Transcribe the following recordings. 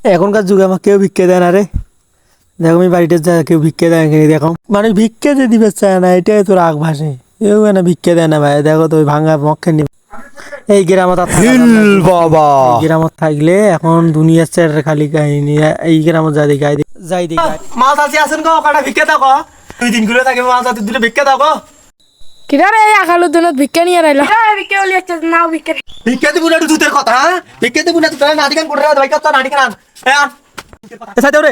এখনকার যুগে আমার কেউ ভিক্ষে দেয় না রে। দেখো আমি বাড়িতে যা কেউ ভিক্ষে দেয় নাকি দেখো, মানুষ ভিক্ষে যে দিবে চায় না, এটাই তো রাগ ভাসে। কেউ না ভিক্ষে দেয় না ভাই, দেখো তো ওই ভাঙা মক্ষে নিবে। এই গ্রামত আর থাকা যাবে না। বাবা এই গ্রামত থাকলে এখন দুনিয়ার চের খালি কাহিনী। এই গ্রামত যাই দেখি যাই দেখি মাছ আছে আছেন গো, কটা ভিক্ষে দাও গো। 2 দিন ঘুরে থাকে মাছ আছে, দুটো ভিক্ষে দাও গো। কিনারে এই আকালুর জন্য ভিক্ষা নিয়ে রাইলো ভিক্ষা বলি একটা নাও ভিক্ষা ভিক্ষে দিবি না দুধের কথা, হ্যাঁ ভিক্ষে দিবি না তুই নাটিকান করে রে ভাই, কত নাটিকান আন এ আন এসা দেও রে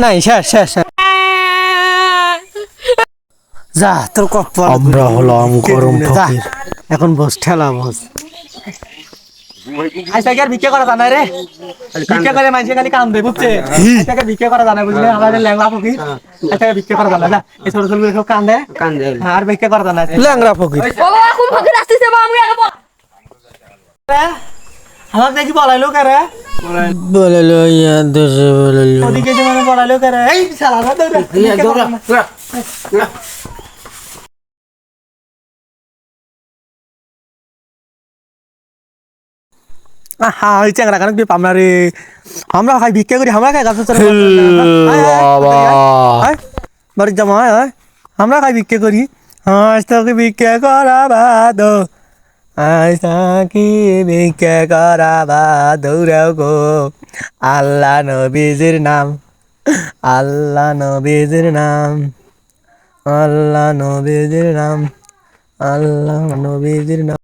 নাই শেষ শেষ শেষ। যা তোর কপাল। আমরা হলাম গরম যা, ফকির। এখন বস ঠেলা বস। আজকে আর ভিক্ষা করা জানা রে, ভিক্ষা করে মানুষে খালি কাম দেয় বুঝছে। আজকে ভিক্ষা করা জানা বুঝলে, আমাদের ল্যাংড়া ফকির। আজকে ভিক্ষা করা জানা, যা এই ছোট ছোট সব কাম দেয় আর ভিক্ষা করা জানা ল্যাংড়া ফকির। ও কোন ফকির আসতেছে বা আমি আগে আমার দেখি বলাইলো কারে বললো ইয়া দেশে বললো ওদিকে যে মানে বলাইলো কারে এই শালা না দৌড়া। হ্যাঁ ওই চ্যাংরা কারণ পামনা রে, আমরা খাই ভিক্ষা করি, আমরা খাই গাছ বাবা বাড়ির জামা হয় হয় আমরা খাই ভিক্ষা করি। আজ তোকে ভিক্ষা করা বাদ, আজ তাকে ভিক্ষা করা বাদ, দৌড়াও গো আল্লাহ নবীজির নাম, আল্লাহ নবীজির নাম, আল্লাহ নবীজির নাম, আল্লাহ নবীজির নাম।